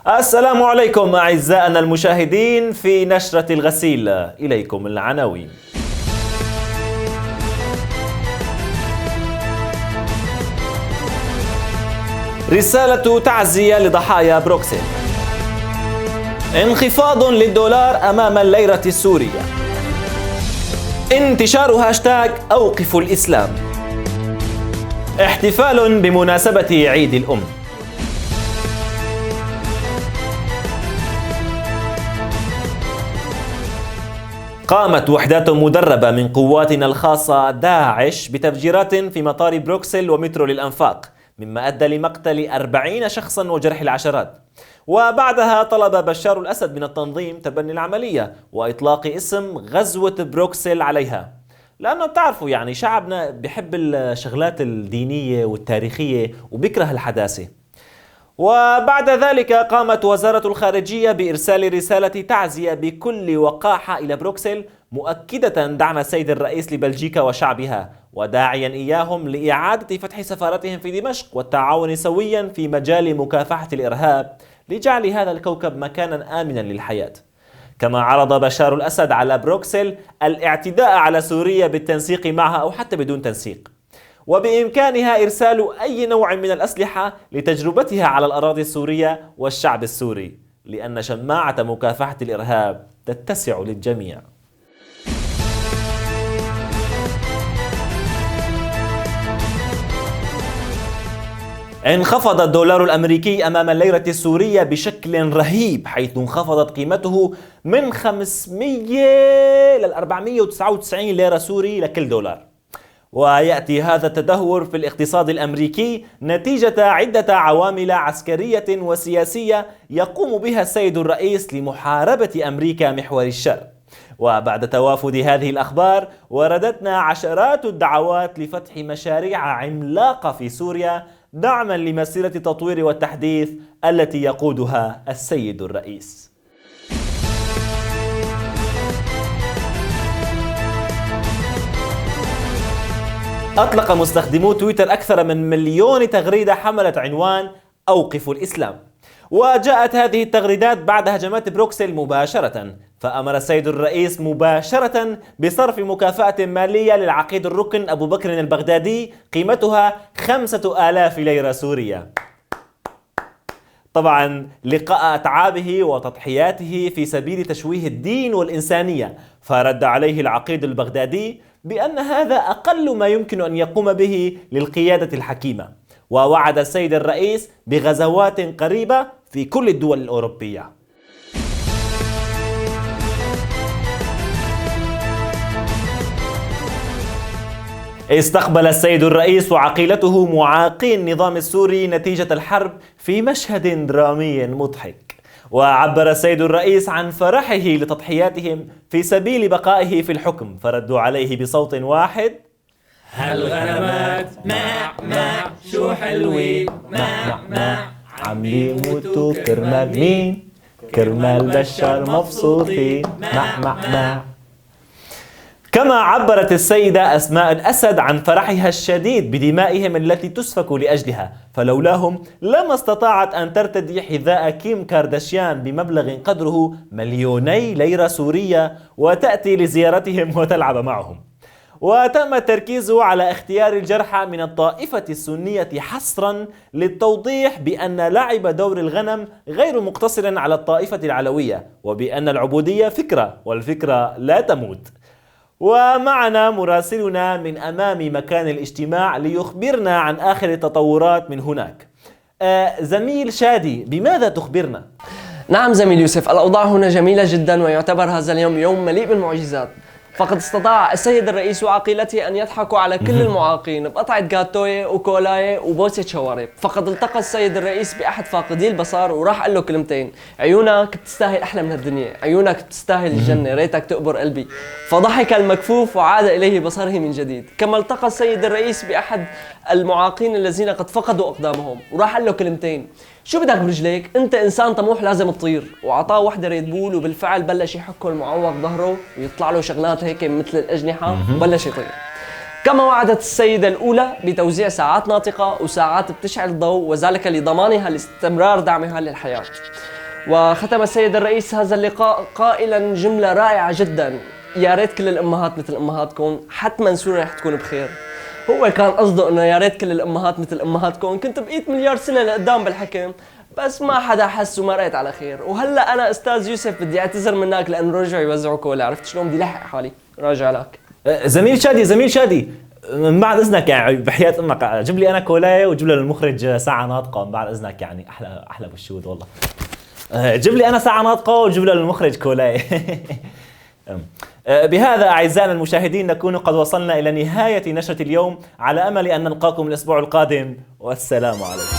السلام عليكم أعزائنا المشاهدين في نشرة الغسيل، إليكم العناوين. رسالة تعزية لضحايا بروكسل. انخفاض للدولار أمام الليرة السورية. انتشار هاشتاج أوقفوا الإسلام. احتفال بمناسبة عيد الأم. قامت وحدات مدربة من قواتنا الخاصة داعش بتفجيرات في مطار بروكسل ومترو للأنفاق، مما أدى لمقتل 40 شخصا وجرح العشرات. وبعدها طلب بشار الأسد من التنظيم تبني العملية وإطلاق اسم غزوة بروكسل عليها، لأنه بتعرفوا شعبنا بيحب الشغلات الدينية والتاريخية وبيكره الحداثة. وبعد ذلك قامت وزارة الخارجية بإرسال رسالة تعزية بكل وقاحة إلى بروكسل، مؤكدة دعم السيد الرئيس لبلجيكا وشعبها، وداعيا إياهم لإعادة فتح سفارتهم في دمشق والتعاون سويا في مجال مكافحة الإرهاب لجعل هذا الكوكب مكانا آمنا للحياة. كما عرض بشار الأسد على بروكسل الاعتداء على سوريا بالتنسيق معها أو حتى بدون تنسيق، وبإمكانها إرسال أي نوع من الأسلحة لتجربتها على الأراضي السورية والشعب السوري، لأن شماعة مكافحة الإرهاب تتسع للجميع. انخفض الدولار الأمريكي أمام الليرة السورية بشكل رهيب، حيث انخفضت قيمته من 500 إلى 499 ليرة سوري لكل دولار. ويأتي هذا التدهور في الاقتصاد الأمريكي نتيجة عدة عوامل عسكرية وسياسية يقوم بها السيد الرئيس لمحاربة أمريكا محور الشر. وبعد توافد هذه الأخبار وردتنا عشرات الدعوات لفتح مشاريع عملاقة في سوريا دعما لمسيرة التطوير والتحديث التي يقودها السيد الرئيس. أطلق مستخدمو تويتر أكثر من 1,000,000 تغريدة حملت عنوان أوقفوا الإسلام، وجاءت هذه التغريدات بعد هجمات بروكسل مباشرة، فأمر السيد الرئيس مباشرة بصرف مكافأة مالية للعقيد الركن أبو بكر البغدادي قيمتها 5,000 ليرة سورية، طبعا لقاء أتعابه وتضحياته في سبيل تشويه الدين والإنسانية. فرد عليه العقيد البغدادي بأن هذا أقل ما يمكن أن يقوم به للقيادة الحكيمة، ووعد السيد الرئيس بغزوات قريبة في كل الدول الأوروبية. استقبل السيد الرئيس وعقيلته معاقي النظام السوري نتيجة الحرب في مشهد درامي مضحك، وعبر السيد الرئيس عن فرحه لتضحياتهم في سبيل بقائه في الحكم، فردوا عليه بصوت واحد: هالغنمات مع شو حلوين مع عم يموتوا كرمال مين؟ كرمال بشار مبسوطين مع. كما عبرت السيدة أسماء الأسد عن فرحها الشديد بدمائهم التي تسفك لأجلها، فلولاهم لما استطاعت أن ترتدي حذاء كيم كارداشيان بمبلغ قدره 2,000,000 ليرة سورية وتأتي لزيارتهم وتلعب معهم. وتم التركيز على اختيار الجرحى من الطائفة السنية حصرا للتوضيح بأن لعب دور الغنم غير مقتصر على الطائفة العلوية، وبأن العبودية فكرة والفكرة لا تموت. ومعنا مراسلنا من أمام مكان الاجتماع ليخبرنا عن آخر التطورات من هناك. زميل شادي، بماذا تخبرنا؟ نعم زميل يوسف، الأوضاع هنا جميلة جدا، ويعتبر هذا اليوم يوم مليء بالمعجزات. فقد استطاع السيد الرئيس وعقيلته أن يضحكوا على كل المعاقين بقطعة جاتوية وكولاية وبوسة شوارب. فقد التقى السيد الرئيس بأحد فاقدي البصر وراح قال له كلمتين: عيونك بتستاهل أحلى من الدنيا، عيونك بتستاهل الجنة، ريتك تقبر قلبي. فضحك المكفوف وعاد إليه بصره من جديد. كما التقى السيد الرئيس بأحد المعاقين الذين قد فقدوا أقدامهم وراح قال له كلمتين: شو بدك برجليك؟ انت انسان طموح لازم تطير. واعطاه وحده ريد بول، وبالفعل بلش يحكه المعوق ظهره ويطلع له شغلات هيك مثل الاجنحه وبلش يطير. كما وعدت السيدة الأولى بتوزيع ساعات ناطقة وساعات بتشعل الضوء، وذلك لضمانها لاستمرار دعمها للحياة. وختم السيد الرئيس هذا اللقاء قائلا جملة رائعة جدا: يا ريت كل الأمهات مثل أمهاتكم، حتما سوريا رح تكون بخير. هو كان قصده انه يا ريت كل الامهات مثل امهاتكم، كنت بقيت مليار سنه لقدام بالحكم، بس ما حدا حس وما رأيت على خير. وهلا انا استاذ يوسف بدي اعتذر منك لانه رجعوا يوزعوا كولا، عرفت شلون؟ بدي لحق حالي، راجع لك. زميل شادي، من بعد اذنك يعني بحياة امك جيب لي انا كولايه وجيب لي للمخرج ساعه ناطقه من بعد اذنك، يعني احلى بالشهود والله. جيب لي انا ساعه ناطقه وجيب لي للمخرج كولايه. بهذا أعزائنا المشاهدين نكون قد وصلنا إلى نهاية نشرة اليوم، على أمل أن نلقاكم الأسبوع القادم، والسلام عليكم.